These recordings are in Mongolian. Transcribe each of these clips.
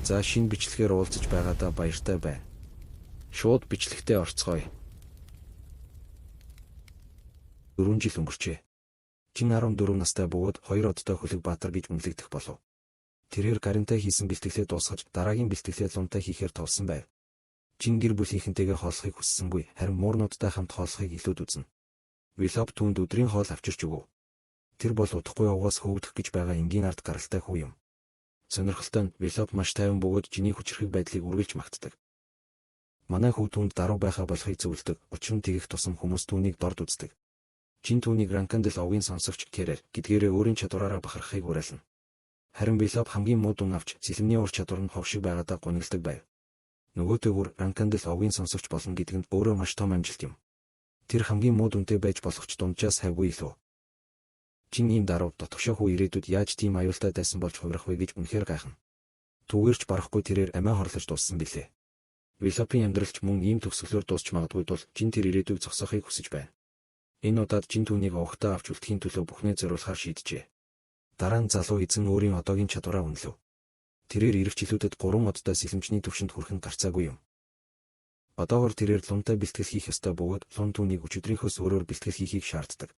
За шинэ бичлэгээр уулзаж байгаадаа баяртай бай. Шууд бичлэгтээ орцгоё. 4 жил өнгөрчээ. Чин 14 настай бөгөөд 2 одтой Хөлөг Баатар гэж үнэлэгдэх болов. Тэрээр гаринтай хийсэн бэлтгэлээ дуусгаж дараагийн бэлтгэлээ лунтай хийхээр товсон байв. Чин гэр бүлийнхэнтэйгээ хооллохыг хүссэнгүй, харин муурнуудтай хамт хооллохыг илүүд үзнэ. Вилоп түүнд өдрийн хоол авчирч өгөв. Тэр бол удахгүй угаас хөөгдөх гэж байгаа энгийн ард гаралтай хүү юм. Сонирхолтой нь Вилоп маш тайван бөгөөд чиний хүчрхэг байдлыг үргэлж магтдаг. Манай хүү түүнд даруй байхаа болохыг зөвлөдөг. Учир нь тэгэх тусам хүмүүс түүнийг дорд үздэг. Чин түүнийг Ранкандл овгийн сонсогч Керэр гэдгээрээ өөрийн чадвараараа бахархахыг уриална. Харин Вилоп хамгийн муу дүн авч сэлэмний ур чадвар нь ховшиг байгаадаа гуниглдаг байв. Нөгөөтэйгүр Ранкандл овгийн сонсогч болно гэдэг нь өөрөө маш том амжилт юм. Тэр хамгийн муу дүнтэй байж болох ч дунджаас хайгүй илүү. Чин ийм даруй дотгошоо хүү ирээдүйд яаж тийм аюултай дайсан болж хувирах вэ гэж үнэхээр гайхна. Түүгээрч барахгүй тэрээр амиа хорлож дууссан билээ. Вилопын амьдралч мөн ийм төгсгөлөөр дуусч магадгүй тул чин тэр ирээдүйг зогсоохыг хүсэж байна. Энэ удаад чин түүнийг овогтой авч үлдэхийн төлөө бүхнээ зориулахаар шийджээ. Дараа нь залуу эзэн өөрийн одоогийн чадвараа үнэлв. Тэрээр ирэх жилүүдэд 3 одтой сэлэмчний төвшөнд хүрэх нь гарцаагүй юм. Одоогоор тэрээр лунтай бэлтгэл хийх ёстой бөгөөд лун түүнийг өчигдрийнхөөс өөрөөр бэлтгэл хийхийг шаарддаг.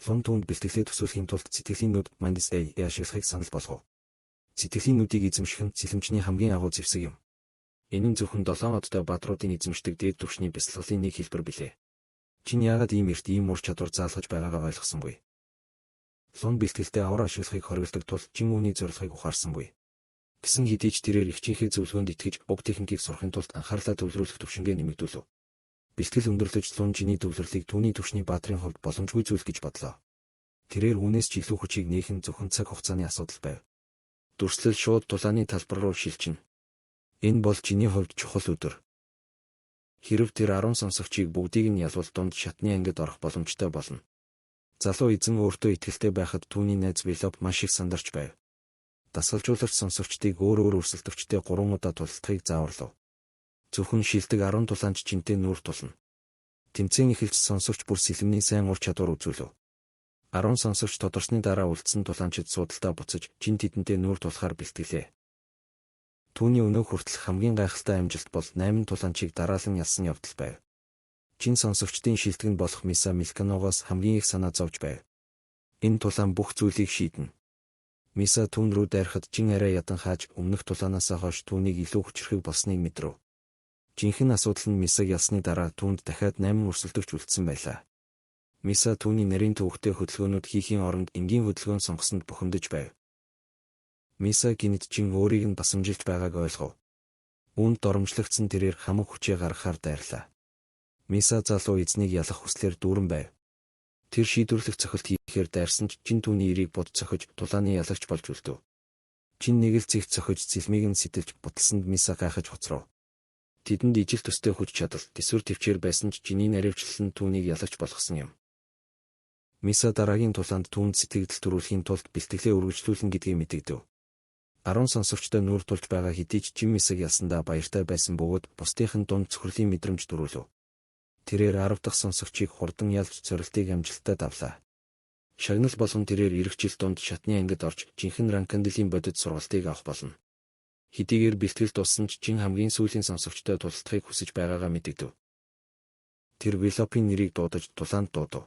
Лун түүнд бэлтгэлээ төсөөлөхийн тулд сэтгэлийн нүд Mandis ашиглахыг санал болгов. Сэтгэлийн нүдийг эзэмших нь сэлэмчний хамгийн агуу зэвсэг юм. Энэ нь зөвхөн 7 одтой баатруудын эзэмшдэг дээд түвшний бясалгалын нэг хэлбэр билээ. Чин яагаад ийм эрт ийм ур чадвар заалгаж байгаагаа ойлгосонгүй. Лун бэлтгэлтэй авраа ашиглахыг хориглодог тул чин үүний зорилгыг ухаарсангүй. Гэсэн хэдий ч тэрээр ихчийнхээ зөвлөгөөнд итгэж уг техникийг сурахын тулд анхаарлаа төвлөрүүлэх төвшингээ нэмэгдүүлв. Бэлтгэл өндөрлөж лун чиний төвлөрлийг түүний түвшний баатрын хувьд боломжгүй зүйл гэж бодлоо. Тэрээр үүнээс ч илүү хүчийг нээх нь зөвхөн цаг хугацааны асуудал байв. Дүрслэл шууд тулааны талбар руу шилжинэ. Энэ бол чиний хувьд чухал өдөр. Хэрэв тэр 10 сонсогчийг бүгдийг нь ялвал дунд шатны ангид орох боломжтой болно. Залуу эзэн өөртөө итгэлтэй байхад түүний найз Вилоп маш их сандарч байв. Дасгалжуулагч сонсогчдыг өөр өрсөлдөгчтэй 3 удаа тулалдахыг зааварлав. Зөвхөн шилдэг 10 тулаанч чинтэй нүүр тулна. Тэмцээн эхэлж сонсогч бүр сэлэмний сайн ур чадвар үзүүлв. 10 сонсогч тодорсны дараа үлдсэн тулаанчид суудалтаа буцаж чин тэдэнтэй нүүр тулахаар бэлтгэлээ. Түүний өнөө хүртэл хамгийн гайхалтай амжилт бол 8 тулаанчийг дараалан ялсан явдал байв. Чин сонсогчдын шилтгэн болох Миса Милканогоос хамгийн их санаа зовж байв. Энэ тулаан бүх зүйлийг шийднэ. Миса түн рүү дайрахад чин арай ядан хааж өмнөх тулаанаасаа хойш түүнийг илүү хүчрхэг болсныг мэдрв. Жинхэнэ асуудал нь Мисаг ялсны дараа түүнд дахиад 8 өрсөлдөгч үлдсэн байлаа. Миса түүний нарийн төвөгтэй хөдөлгөөнүүд хийхийн оронд энгийн хөдөлгөөн сонгосонд бухимдаж байв. Миса гинт чин өөрийг нь басамжилж байгааг ойлгов. Үүнд доромжлогдсон тэрээр хамаг хүчээ гаргахаар дайрлаа. Миса залуу эзнийг ялах хүслээр дүүрэн байв. Тэр шийдвэрлэх цохилт хийхээр дайрсан ч чин түүний эрийг бод цохиж тулааны ялагч болж үлдэв. Чин нэг л цэгт цохиж цэлмийг нь сэтэлж буталсанд Миса гайхаж хоцров. Тэдэнд ижил төстэй хүч чадал, төсвөр төвчээр байсан ч чиний наривчлал нь түүнийг ялагч болгосон юм. Миса дараагийн тулаанд түүнд сэтгэгдэл төрүүлэхийн тулд бэлтгэлээ үргэлжлүүлнэ гэдгийг мэдэгдэв. 10 сонсогчтой нүүр тулж байгаа хэдий ч чин Мисаг ялсандаа баяртай байсан бөгөөд бусдынхын дунд цөхрөлийн мэдрэмж төрүүлв. Тэрээр 10 дахь сонсогчийг хурдан ялж цорилтыг амжилттай давлаа. Шагнал болон тэрээр ирэх жил дунд шатны ангид орж жинхэнэ Ранкандлийн бодит сургалтыг авах болно. Хэдийгээр бэлтгэл дуссан ч чин хамгийн сүүлийн сонсогчтой тулалдахыг хүсэж байгаагаа мэдэгдэв. Тэр Вилопын нэрийг дуудаж тулаанд дуудав.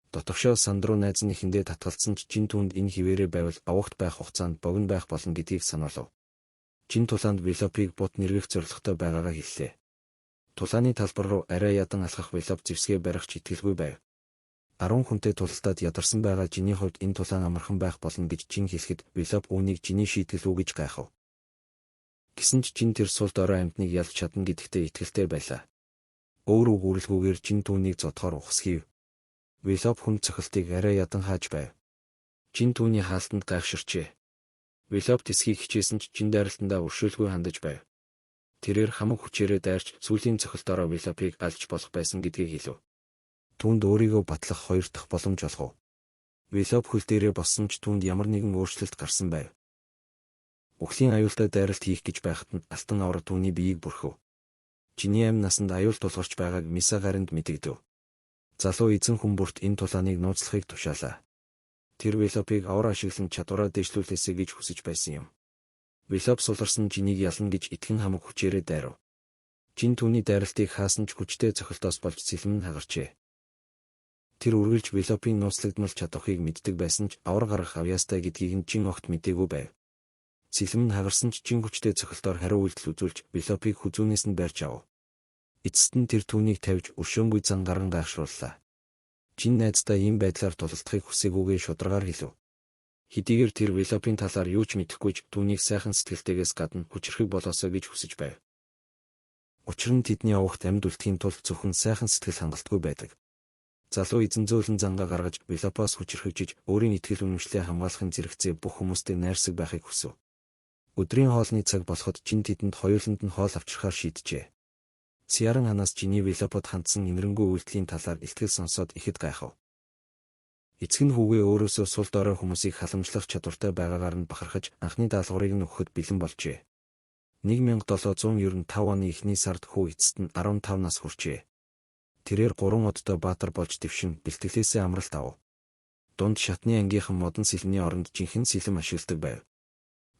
Дотогшоо Сандро найз нь эхэндээ татгалцсан ч чин түүнд энэ хിവэрэ байвал авахт байх хугацаанд богино байх болно гэдгийг сануулв. Чин тулаанд Вилопыг бут нэргэх зорилготой байгаагаа хэллээ. Тулааны талбар руу арай ядан алхах Вилоп зэвсгээ барих ч итгэлгүй байв. 10 хүнтэй тулалдаад ядарсан байгаа жиний хувьд энэ тулаан амархан байх болно гэж чин хэлэхэд Вилоп үүнийг жиний шийтгэл үү гэж гайхав. Гэсэн ч чин тэр сул дорой амьтныг ялж чадна гэдэгтээ итгэлтэй байлаа. Өөр үгүрлгүүгээр чин түүнийг зодохоор ухс хийв. Вилоп хүн цохилтыг арай ядан хааж байв. Чин түүний хаалтанд гайхширчээ. Вилоп тэсхийг хичээсэн ч чин дайралтандаа өршөөлгүй хандаж байв. Тэрээр хамаг хүчээрээ дайрч сүүлийн цохилтоороо Вилопыг алж болох байсан гэдгийг хэлв. Түүнд өөрийгөө батлах 2 дахь боломж олгов. Вилоп хөл дээрээ боссон ч түүнд ямар нэгэн өөрчлөлт гарсан байв. Үхлийн аюултай дайралт хийх гэж байхад нь алтан авраг түүний биеийг бүрхв. Чиний амь насанд аюул тулгарч байгааг Миса гаринд мэдэгдэв. Залуу эзэн хүн бүрт энэ тулааныг нууцлахыг тушаалаа. Тэр Вилопыг авраа ашиглан чадвараа дэвшлүүлээсэй гэж хүсэж байсан юм. Вилоп суларсан Жинийг ялна гэж итгэн хамаг хүчээрээ дайрав. Жин түүний дайралтыг хаасан ч хүчтэй цохилтоос болж сэлэм нь хагарчээ. Тэр үргэлж Вилопын нууцлагдмал чадахыг мэддэг байсан ч авар гарах авьяастай гэдгийг нь Жин огт мэдээгүй байв. Сэлэм нь хагарсан ч Жин хүчтэй цохилтоор хариу үйлдэл үзүүлж Вилопыг хүзүүнээс нь барьж авав. Эцэст нь тэр түүнийг тавьж өршөөнгүй зан гаран гайхшрууллаа. Жин найздаа ийм байдлаар тулалдахыг хүсээгүйгээ шударгаар хэлв. Хэдийгээр тэр Вилопын талаар юу ч мэдэхгүйч түүнийг сайхан сэтгэлтэйгээс гадна хүчрхэг болоосоо гэж хүсэж байв. Учир нь тэдний овогт амьд үлдэхийн тулд зөвхөн сайхан сэтгэл хангалтгүй байдаг. Залуу эзэн зөөлөн зангаа гаргаж Вилопоос хүчрхэгжиж өөрийн итгэл үнэмшлээ хамгаалахын зэрэгцээ бүх хүмүүстэй найрсаг байхыг хүсв. Өдрийн хоолны цаг болоход Жин тэдэнд хоёуланд нь хоол авчрахаар шийджээ. Сиаран ханаас Жиний Вилопод хандсан инэрэнгүй үйлдэлийн талаар илтгэл сонсоод ихэд гайхав. Эцэг нь хүүгээ өөрөөсөө сул дорой хүмүүсийг халамжлах чадвартай байгаагаар нь бахархаж анхны даалгаврыг нь өгөхөд бэлэн болжээ. 1795 оны эхний сард хүү эцэст нь 15 нас хүрчээ. Тэрээр 3 оддоо баатар болж дэвшин бэлтгэлээсээ амралт авав. Дунд шатны ангийнхан модон сэлмний оронд жинхэнэ сэлэм ашигладаг байв.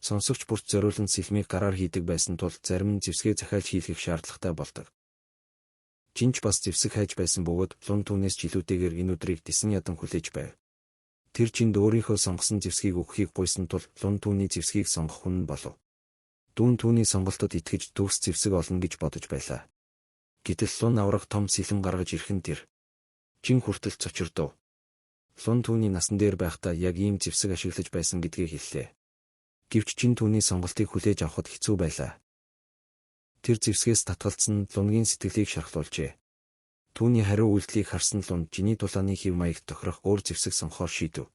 Сонсогч бүрт зориулан сэлмийг гараар хийдэг байсан тул зарим нь зэвсгээ захиалж хийлгэх шаардлагатай болдог. Жинч бас зэвсэг хайж байсан бөгөөд лун түүнээс жилүүтэйгээр энэ өдрийг тесэн ядан хүлээж байв. Тэр Жинд өөрийнхөө сонгосон зэвсгийг өгөхийг гуйсан тул лун түүний зэвсгийг сонгох хүн болов. Дүүн түүний сонголтод итгэж төгс зэвсэг олно гэж бодож байлаа. Гэтэл лун аврах том сэлэм гаргаж ирхэн тэр Жин хүртэл цочирдов. Лун түүний насан дээр байхдаа яг ийм зэвсэг ашиглаж байсан гэдгээ хэллээ. Гэвч Жин түүний сонголтыг хүлээж авахд хэцүү байлаа. Тэр зэвсгээс татгалцсан лунгийн сэтгэлийг шархлуулжээ. Түүний хариу үйлдэлийг харсан лун Жиний тулааны хэв маягт тохирох өөр зэвсэг сонгохоор шийдэв.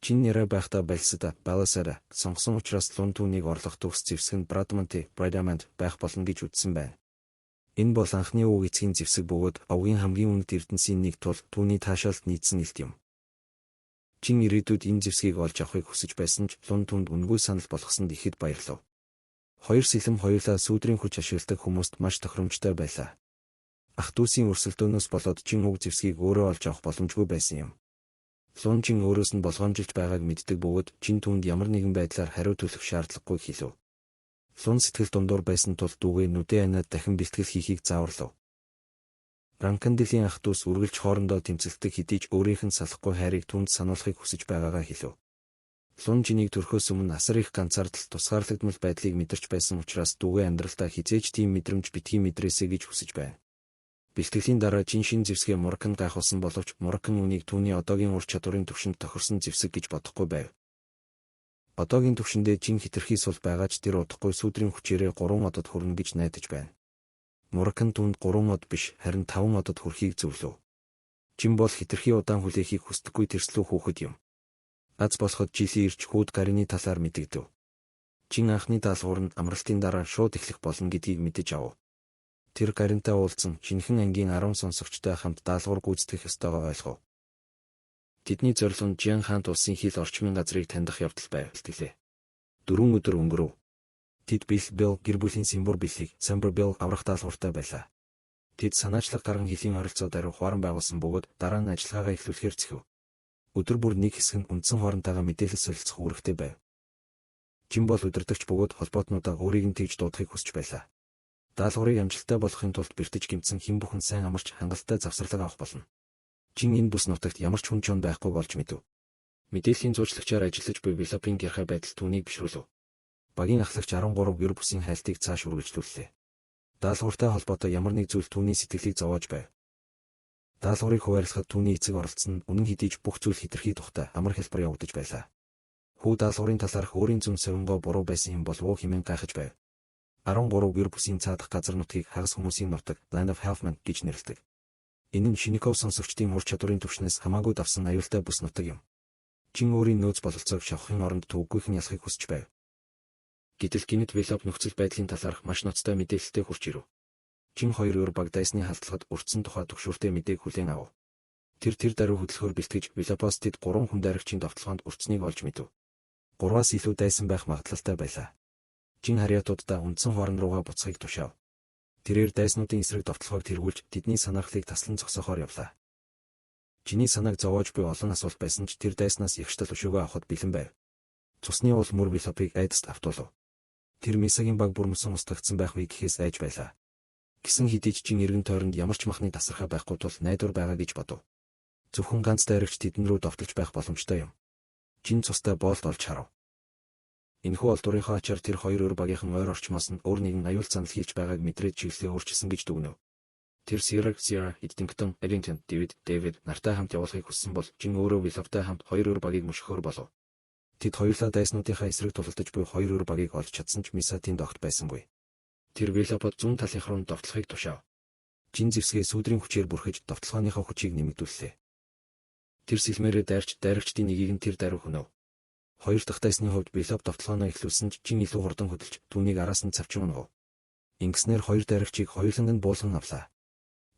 Жин нэрэ байхдаа Балсада, Баласара сонгосон учраас лун түүнийг орлох төгс зэвсэг нь Брадамант байх болно гэж үзсэн байна. Энэ бол анхны өвөг эцгийн зэвсэг бөгөөд овгийн хамгийн үнэт эрдэнсийн нэг тул түүний таашаалт нийцсэн илт юм. Жин ирээдүйд энэ зэвсгийг олж авахыг хүсэж байсан ч лун түнд үнгүй санал болгосонд ихэд баярлав. Хоёр сэлэм хоёулаа сүүдрийн хүч ашигладаг хүмүүст маш тохиромжтой байлаа. Ах дүүсийн өрсөлдөөнөөс болоод Жин уг зэвсгийг өөрөө олж авах боломжгүй байсан юм. Лун Жин өөрөөс нь болгоомжилж байгааг мэддэг бөгөөд Жин түүнд ямар нэгэн байдлаар хариу төлөх шаардлагагүй хэлв. Лун сэтгэл дундуур байсан тул дүүгээ нүдээ анаад дахин бэлтгэл хийхийг зааварлав. Ранканделийн ах дүүс үргэлж хоорондоо тэмцэлдэг хэдий ч өөрийнх нь салахгүй хайрыг түүнд сануулахыг хүсэж байгаагаа хэлв. Лун Жинийг төрхөөс өмнө асар их ганцаардал тусгаарлагдмал байдлыг мэдэрч байсан учраас дүүгээ амьдралдаа хизээж тийм мэдрэмж битгий мэдрээсэй гэж хүсэж байна. Бэлтгэлийн дараа Жин шин зэвсгээ Морокконд гайхуулсан боловч Мороккон үнийг түүний одоогийн ур чадварын түвшинд тохирсон зэвсэг гэж бодохгүй байв. Одоогийн түвшиндээ Жин хитрхи сул байгаа ч тэр удахгүй сүүдрийн хүчээрээ 3 одод хүрнэ гэж найдаж байна. Мороккон түүнд 3 од биш харин 5 одод хүрэхийг зөвлөв. Жин бол хитрхи удаан хүлээхийг хүсдэггүй тэрслүү хүүхэд юм. Аз болоход жилийн ирж хүүд гарины талаар мэдэгдэв. Жин анхны даалгавар нь амралтын дараа шууд эхлэх болно гэдгийг мэдэж ав. Тэр гаринтай уулзсан шинэхэн ангийн 10 сонсогчтой хамт даалгавар гүйцэтгэх ёстойгоо ойлгов. Тэдний зорилго нь Жиан хаант улсын хил орчмын газрыг таних явдал байв гэлээ. 4 өдөр өнгөрөв. Тэд Бил гэр бүлийн Симбур Биллийг Самбер аврах даалгавартай байлаа. Тэд санаачлаг гарan хилийн харилцаа даруй хуаран байгуулсан бөгөөд дараа нь ажиллагаагаа эхлүүлэхээр зэхв. Өдөр бүр нэг хэсэг нь үндсэн хоорондоо мэдээлэл солилцох үүрэгтэй байв. Жин бол удирдагч бөгөөд холбоотнуудаа өөрийг нь тэгж дуудахыг хүсэж байлаа. Даалгаврыг амжилттай болгохын тулд бэртэж гэмтсэн хэн бүхэн сайн амарч хангалттай завсарлага авах болно. Жин энэ бүс нутагт ямар ч хүн чон байхгүй болж мэдэв. Мэдээллийн зуучлагчаар ажиллаж буй Вилопын гэрхай байдал түүнийг бишрүүлв. Багийн ахлагч 13 гэр бүсийн хайлтыг цааш үргэлжлүүллээ. Даалгавартай холбоотой ямар нэг зүйл түүний сэтгэлийг зовоож байв. Даалгаврыг хуваарлахад түүний эцэг оролцсон үнэн хэдий ч бүх зүйл хитрхи тухтай амар хэлбэр явагдаж байлаа. Хүү даалгаврын талаарх өөрийн зүм совингоо буруу байсан юм болов уу хэмээн гайхаж байв. 13 гэр бүсийн цаадах газар нутгийг хагас хүмүүсийн нутаг Land of Halfman гэж нэрлэдэг. Энэ нь Шиников сонсогчдын ур чадварын түвшнээс хамаагүй давсан аюултай бүс нутаг юм. Жин өөрийн нөөц бололцоог шавхын оронд төвөггүйх нь ялахыг хүсэж байв. Гэтэл гинэт Вилоп нөхцөл байдлын талаарх маш ноцтой мэдээлэлтэй хурж ирэв. Жин 2 eur баг дайсны халдлагад урдсан тухай төгшүүртэй мэдээг хүлээн авав. Тэр даруй хөдөлгөөр бэлтгэж Вилопоос тэд 3 хүн дайрагчийн довтлохонд урдсныг олж мэдэв. 3-аас илүү дайсан байх магадлалтай байлаа. Жин харьяатуудаа үндсэн хоорон руугаа буцахыг тушаав. Тэрээр дайснуудын эсрэг довтлохыг тэргүүлж тэдний санаархлыг таслан зогсоохоор явлаа. Жиний санааг зовоож буй олон асуулт байсан ч тэр дайснаас ягштал өшөөгөө авахд бэлэн байв. Цусны уул мөр Вилопыг айдаст автуулав. Тэр Мисагийн баг бүрмсэн устгагдсан байх вэ гэхээс айж байлаа. Гэсэн хэдий ч Жин эргэн тойронд ямар ч махны тасархай байхгүй тул найдвар байгаа гэж бодов. Зөвхөн ганц дайрагч тэдэн рүү довтолж байх боломжтой юм. Жин цустай боолт олж харав. Энэхүү олдурынхоо ачаар тэр хоёр өөр багийнхан ойр орчмоос нь өөр нэгэн аюул занал хийлж байгааг мэдрээд чиглэлээ өөрчилсөн гэж дүгнэв. Тэр Sierra, Эдингтон, Эдинтон, Дэвид нартай хамт явуулахыг хүссэн бол Жин өөрөө Виловтай хамт хоёр өөр багийг мөшгөхөөр болов. Тэд хоёулаа дайснуудынхаа эсрэг тулалдаж буй хоёр өөр багийг олж чадсан ч Миса тэнд огт байсангүй. Тэр Вилопод зүүн талынх руу довтлохыг тушаав. Жин зэвсгээ сүудрийн хүчээр бүрхэж довтлохооныхоо хүчийг нэмэгдүүллээ. Тэр сэлмээрээ дайрагчдын нэгийг нь тэр даруй хөнөв. Хоёр дахь дайсны хувьд Вилоп довтлохооноо эхлүүлсэн ч Жин илүү хурдан хөдөлж түүнийг араас нь цавчин унав. Ингэснээр хоёр дайрагчийг хоёуланг нь буулган авлаа.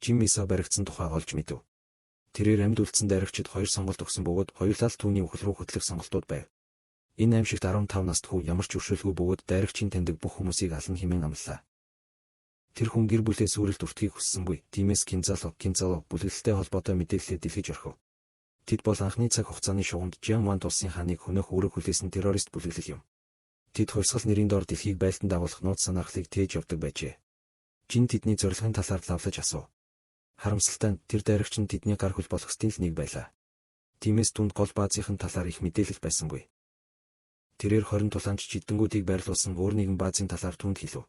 Жин Миса баригдсан тухай олж мэдэв. Тэрээр амьд үлдсэн дайрагчид хоёр сонголт өгсөн бөгөөд хоёулаа л түүний үхэл рүү хөтлөх сонголтууд байв. Энэ аимшигт 15 наст хүү ямар ч өршөөлгүй бөгөөд дайрагчийн таньдаг бүх хүмүүсийг алан хэмээн амллаа. Тэр хүн гэр бүлээ сүрэлт өртгийг хүссэнгүй. Тиймээс Кинзало бүлэглэлтэй холбоотой мэдээлэлээ дэлгэж орхив. Тэд бол анхны цаг хугацааны шугамд Жианванд улсын хааныг хөнөөх үүрэг хүлээсэн террорист бүлэглэл юм. Тэд хувьсгал нэрийн доор дэлхийг байлдан дагуулах нууц санаахлыг тээж явдаг байжээ. Жин тэдний зорилгын талаар лавлаж асуув. Харамсалтай нь тэр дайрагч нь тэдний гар хөл болох стил нэг байлаа. Тиймээс түнд гол баазынхын талаар их мэдээлэл байсангүй. Тэрээр 20 тулаанч жидэнгүүдийг байрлуулсан өөр нэгэн баазын талаар түнд хэлв.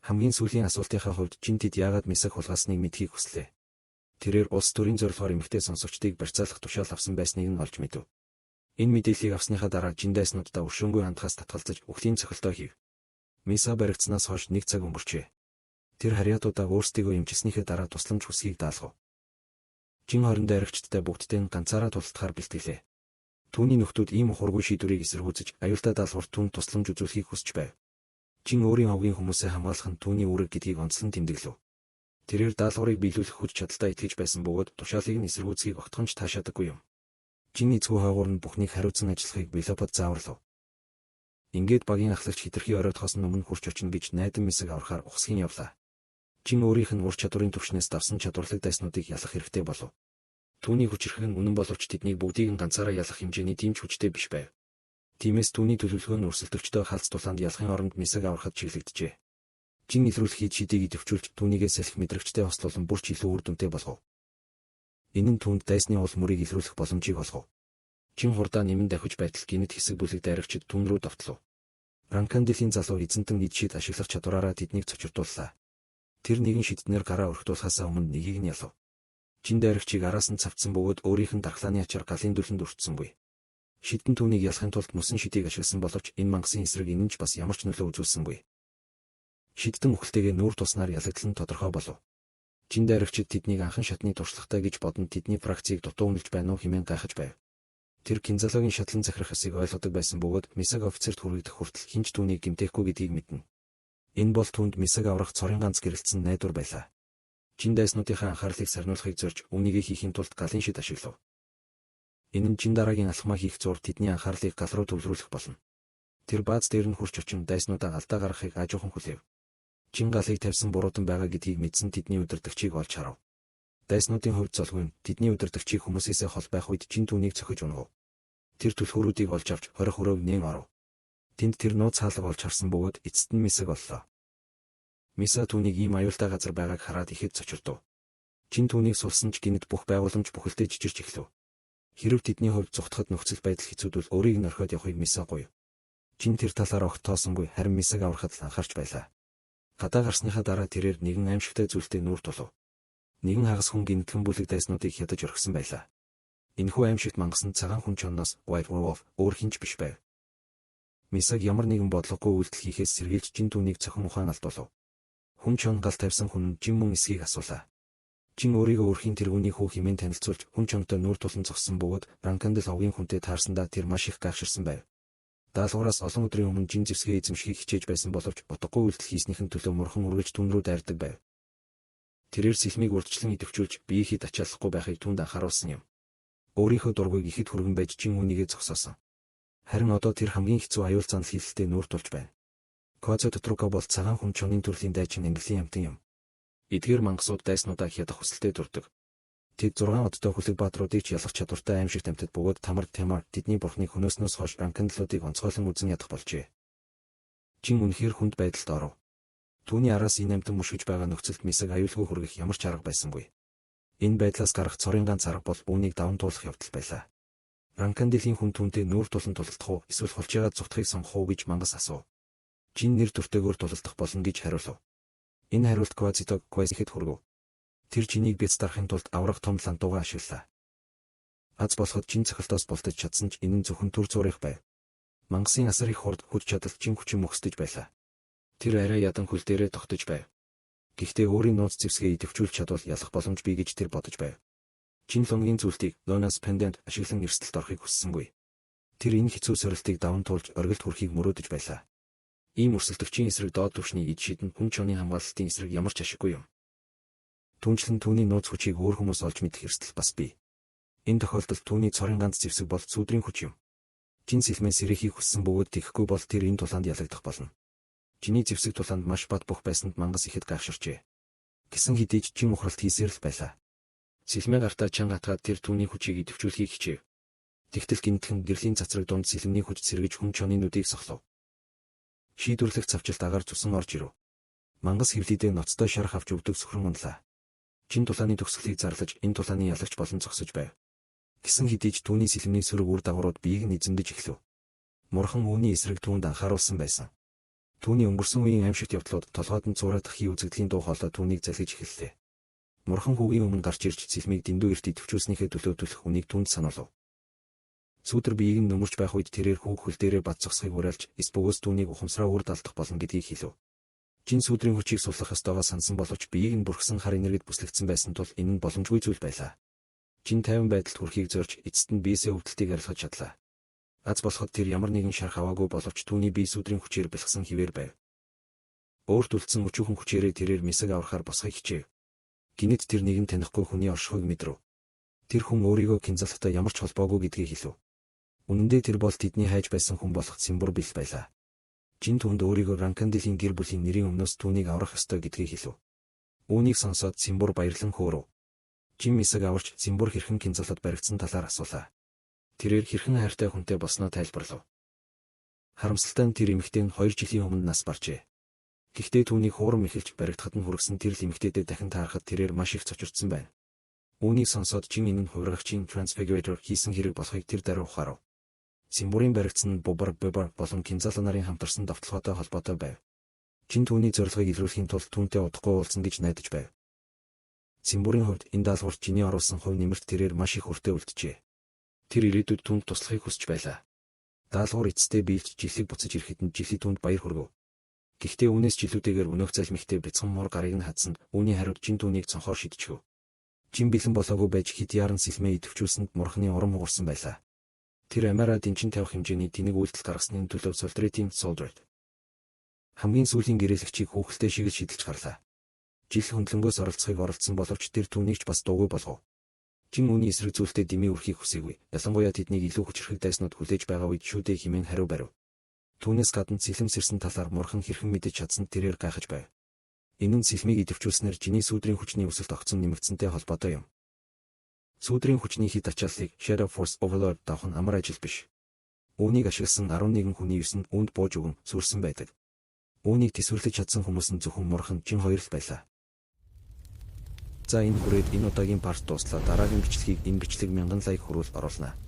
Хамгийн сүүлийн асуултынхаа хувьд Жин тэд яагаад Мисаг хулгаасныг мэдхийг хүслээ. Тэрээр улс төрийн зорилгоор эмэгтэй сонсогчдыг барьцаалах тушаал авсан байсныг нь олж мэдэв. Энэ мэдээллийг авсныхаа дараа Жин дайснуудаа өршөөнгүй хандхаас татгалзаж үхлийн цохилтоо хийв. Миса баригдсанаас хойш 1 цаг өнгөрчээ. Тэр харьяатуудаа өөрсдийгөө эмчилснийхээ дараа тусламж хүсгийг даалгав. Жин 20 дайрагчдтай бүгдтэй нь ганцаараа тулалдахаар бэлтгэлээ. Түүний нөхдүүд ийм ухургүй шийдвэрийг эсэргүүцэж аюултай даалгавар түүнд тусламж үзүүлэхийг хүсч байв. Жин өөрийн овгийн хүмүүсээ хамгаалах нь түүний үүрэг гэдгийг онцлон тэмдэглэв. Тэрээр даалгаврыг биелүүлэх хүч чадалтай итгэж байсан бөгөөд тушаалыг нь эсэргүүцхийг огтхонч таашаадаггүй юм. Жин эцгүй хаагуур нь бүхнийг хариуцсан ажиллахыг Вилопод зааварлав. Ингээд багийн ахлагч хитрхи оройтхоос өмнө хурч очино гэж найдан Мисаг аврахаар ухсхийн явлаа. Жин өөрийнх нь ур чадварын төвшнээс давсан чадварлаг дайснуудыг ялах хэрэгтэй болов. Түүний хүчирхэг нь үнэн боловч тэднийг бүгдийг нь ганцаараа ялах хэмжээний тийм ч хүчтэй биш байв. Тиймээс түүний төлөвлөгөө нь өрсөлдөгчдөө халц тулаанд ялахын оронд Мисаг аврахад чиглэгджээ. Жин илрүүлэхийг шидийг идэвхжүүлж түүнийгээ салхи мэдрэгчтэй хослуулан бүр ч илүү үр дүнтэй болгов. Энэ нь түүнд дайсны уул мөрийг илрүүлэх боломжийг олгов. Жин хурдаа нэмэн давхиж байтал гинэт хэсэг бүлэг дайрагчид түн рүү довтлоо. Ранканделийн залуу эзэнтэн нийт шид ашиглах чадвараараа тэднийг цочирдууллаа. Тэр нэгэн шиднэр гараа өргөдүүлэхээс өмнө нэгийг нь ялав. Жин дайрагчийг араас нь цавцсан бөгөөд өөрийнх нь дархлааны ачаар галын дүлэнд өртсөнгүй. Шидэн түүнийг ялахын тулд мөсөн шидийг ашигласан боловч энэ мангасын эсрэг энэ нь ч бас ямар ч нөлөө үзүүлсэнгүй. Шиддэн үхэлтэйгээ нүүр туснаар ялагдал нь тодорхой болов. Жин дайрагчид тэднийг анхан шатны туршлагатай гэж бодон тэдний фракцийг дутуу үнэлж байна уу хэмээн гайхаж байв. Тэр Кинзалогийн шатлан захирах хэсийг ойлгодог байсан бөгөөд Мисаг офицерт хүргэх хүртэл хинч түүнийг гэмтээхгүй гэдгийг мэднэ. Энэ бол түүнд Мисаг аврах цорын ганц гэрэлтсэн найдвар байлаа. Жин дайснуудынхаа анхаарлыг сарниулахыг зорж үнийгээ хийхин тулд галын шид ашиглав. Энэ нь Жин дараагийн алхмаа хийх зуур тэдний анхаарлыг гал руу төвлөрүүлэх болно. Тэр бааз дээр нь хурч очин дайснуудаа алдаа гаргахыг аажуухан хүлээв. Жин галыг тавьсан буруудан байгаа гэдгийг мэдсэн тэдний удирдагчийг олж харав. Дайснуудын хувьд золгүй тэдний удирдагчийг хүмүүсээсээ хол байх үед Жин түүнийг цохиж унав. Тэр түлхүүрүүдийг олж авч 20 хүрээв нээн оров. Тэнд тэр нууц хаалга олж харсан бөгөөд эцэст нь Мисаг оллоо. Миса түүнийг ийм аюултай газар байгааг хараад ихэд цочирдов. Жин түүнийг сулсан ч гинэт бүх байгууламж бүхэлдээ жижирч эхлэв. Хэрв тэдний хувьд зүгтхад нөхцөл байдал хэцүүдвэл өөрийг нь орхиод явахыг Миса гуйв. Жин тэр талаар огт тоосонгүй харин Мисаг аврахад л анхаарч байлаа. Гадаа гарсныхаа дараа тэрээр нэгэн аимшигтай зүйлтэй нүүр тулав. Нэгэн хагас хүн гинтгэн бүлэг дайснуудыг хядаж орхисон байлаа. Энэхүү аимшигт мангасан цагаан хүн чоноос White Wolf өөр хинч биш байв. Мисаг ямар нэгэн бодлогогүй үйлдэл хийхээс сэргийлж Жин түүнийг цохон ухаан алдуулав. Хүн чон гал тавьсан хүн Жин мөн эсгийг асуулаа. Жин өөрийгөө өрхийн тэргүүний хүү хэмээн танилцуулж хүн чонтой нүүр тулан зогссон бөгөөд Ранкандел овгийн хүнтэй таарсандаа тэр маш их гайхширсан байв. Даалгавраас олон өдрийн өмнө Жин зэвсгээ эзэмшихийг хичээж байсан боловч утгагүй үйлдэл хийснийхэн төлөө мурхан үргэлж түн рүү дайрдаг байв. Тэрээр сэлмийг урдчлан идэвхжүүлж биеийнхээ ачааллахгүй байхыг түнд анхааруулсан юм. Өөрийнхөө дургүйг ихэд хүргэн байж Жин үнийгээ зогсоосон. Харин одоо тэр хамгийн хэцүү аюул занал хийлэлтэд нүүр тулж байна. Квазо Тотрука бол цагаан хүн чонын төрлийн дайчин английн амтан юм. Эдгээр мангасууд дайснуудаа хядах хүсэлтэй дурдаг. Тэд 6 одтой хүлэг баатруудыг ч ялах чадвартай аимшигт амтад бөгөөд Тамар Тамар тэдний бурхныг хөнөөснөөс хойш Ранкандлуудыг онцгойлон үзэн ядах болжээ. Чин үнэхээр хүнд байдалд оров. Түүний араас энэ амьтан мушгиж байгаа нөхцөлд мисэг аюулгүй хүргэх ямар ч арга байсангүй. Энэ байдлаас гарах цорын ганц арга бол үүнийг даван туулах явдал байлаа. Ранкандилийн хүн түүнтэй нүүр тулан тулалдах уу, эсвэл хулжаагаад зүгтхийг сонгох уу гэж мангас асуув. Чин нэр төртэйгээр тулалдах болно гэж хариулав. Энэ хариулт Квазитог Квазихэд хүргэв. Тэр чинийг бяц дарахын тулд аврах том лантуугаа ашиглалаа. Аз болоход чин цохилтоос болтож чадсан ч энэ нь зөвхөн төр зурих байв. Мангасын асар их хурд хүч чадал чин хүчин мөхсдөж байлаа. Тэр арай ядан хөл дээрээ тогтож байв. Гэхдээ өөрийн нууц зэвсгээ идэвхжүүлж чадвал ялах боломж бий гэж тэр бодож байв. Чин лонгийн зүйлтийг Лонас Пендент ашиглан эрсдэлд орохыг хүссэнгүй. Тэр энэ хэцүү сорилтыг даван туулж оргилд хүрэхийг мөрөөдөж байлаа. Ийм өрсөлдөгчийн эсрэг доод түвшний ид шидэн хүн чоны хамгаалалтын эсрэг ямар ч ашиггүй юм. Түүнчлэн түүний нууц хүчийг өөр хүмүүс олж мэдэх эрсдэл бас бий. Энэ тохиолдолд түүний цорын ганц зэвсэг бол сүудрийн хүч юм. Чин сэлмээ сэрэхийг хүссэн бөгөөд тэхгүй бол тэр энэ тулаанд ялагдах болно. Чиний зэвсэг тулаанд маш бат бөх байсанд мангас ихэд гайхширчээ. Гэсэн хэдий ч чин ухралт хийсээр л байлаа. Сэлмээ гартаа чанга хатгаад тэр түүний хүчийг идэвхжүүлэхийг хичээв. Тэгтэл гинтхэн гэрлийн цацраг донд сэлмний хүч сэргэж хүн чоны нүдийг сохлов. Шийдвэрлэх цавчилт агаар цусан орж ирв. Мангас хэвлийдээ ноцтой шарах авч өгдөг сүхрэн унлаа. Чин тулааны төгсгөлийг зарлаж энэ тулааны ялагч болон зогсож байв. Гэсэн хэдий ч түүний сэлмний сөрөг үр дагаврууд биеийг нь эзэмдэж эхлэв. Мурхан үүний эсрэг түүнд анхааруулсан байсан. Түүний өнгөрсөн үеийн аимшигт явдлууд толгойд нь цуураадах хий үзэгдлийн дуу хоолой түүнийг залгиж эхэллээ. Мурхан хүүгийн өмнө гарч ирж сэлмийг дэндүү эрт идэвхжүүлснийхээ төлөө төлөх үнийг түүнд сануулв. Сүүдэр биеийг нь нөмөрч байх үед тэрээр хүүг хөл дээрээ бат зогсохыг уриалж, эс бөгөөс түүнийг ухамсараа үр далдах болно гэдгийг хэлв. Чин сүүдрийн хүчийг суллах ёстойгоо сансан боловч биеийг нь бүрхсэн хар энергид бүслэгдсэн байсан тул энэ нь боломжгүй зүйл байлаа. Чин 50 байдалд хүрэхийг зорж эцэст нь биесээ өвдөлтийг арилгаж чадлаа. Аз болоход тэр ямар нэгэн шарх аваагүй боловч түүний бие сүүдрийн хүчээр бэлгсэн хിവэр байв. Өөрт үлдсэн өчүүхэн хүчээрээ тэрээр мисэг аврахаар босхийг хичээв. Гинэд тэр нэгэн танихгүй хүний оршихуйг мэдрв. Тэр хүн өөрийгөө Кинзалтай ямар ч холбоогүй гэдгийг хэлв. Үнэн дээр тэр бол тэдний хайж байсан хүн болох Цимбур бил байлаа. Чин түнд өөрийгөө Ранкандилийн гэр бүлийн нэрийн өмнөөс түүнийг аврах ёстой гэдгийг хэлв. Үүнийг сонсоод Цимбур баярлан хөөрөв. Чин мисэг аварч Цимбур хэрхэн Кинзалд баригдсан талаар асуулаа. Тэрээр хэрхэн хайртай хүнтэй болсноо тайлбарлав. Харамсалтай нь тэр эмэгтэй нь 2 жилийн өмнө нас баржээ. Гэхдээ түүнийг хуурам эхэлж баригдахад нь хүргэсэн тэр эмэгтэйдээ дахин таарахад тэрээр маш их цочирдсан байна. Үүнийг сонсоод чин энэ нь хувиргагчийн Transfigurator хийсэн хэрэг болохыг тэр даруй ухаарав. Цимбурын баригдсан нь Бубар болон Кинзала нарын хамтарсан давталгаатай холбоотой байв. Чин түүний зорилгыг илрүүлэхийн тулд түүнтэй удахгүй уулзсан гэж найдаж байв. Цимбурын хувьд энэ даалгавар чиний оруулсан хувь нэмэрт тэрээр маш их хүртээ үлджээ. Тэр ирээдүйд түүнд туслахыг хүсэж байлаа. Даалгавар эцэстээ биелж жилиг буцаж ирэхэд нь жилийн түүнд баяр хүргэв. Гэхдээ үүнээс жилүүдэгээр өнөөх залмигтэй бяцхан муур гарыг нь хадсанд үүний хариуд чин түүнийг цонхоор шидчихв. Чин бэлэн болоогүй байж хит яран сэлмээ идэвхжүүлсэнд мурханы урам хугарсан байлаа. Тэр амаараа дэнчин тавих хэмжээний тэнэг үйлдэл гаргасны төлөө Солдритийн Солдрит хамгийн сүүлийн гэрээлэгчийг хүүхэлтэй шиг шидэлж гарлаа. Жил хөндлөнгөөс оролцохыг оролцсон боловч тэр түүнийг ч бас дуугүй болгов. Чин үүний эсрэг зүйлтэй дэмий үрхийг хүсээгүй. Ялангуяа тэднийг илүү хүчрхэг дайснууд хүлээж байгаа үед шүүдээ хэмээн хариу барив. Түүнээс гадна сэлэм сэрсэн талаар мурхан хэрхэн мэдэж чадсанд тэрээр гайхаж байв. Энэ нь сэлмийг идэвхжүүлснээр чиний сүүдрийн хүчний өсөлт огцон нэмэгдсэнтэй холбоотой юм. Сүүдрийн хүчний хэд ачааллыг Shadow Force Overlord давах нь амар ажил биш. Үүнийг ашигласан 11 хүний 9 нь үүнд бууж өгөн сүрсэн байдаг. Үүнийг тэсвэрлэж чадсан хүмүүс нь зөвхөн мурхан чин хоёр л байлаа. За энэ хүрээд энэ удаагийн парт дуслаа. Дараагийн бичлэгийг энэ бичлэг 1000 лайк хүрүүл оруулнаа.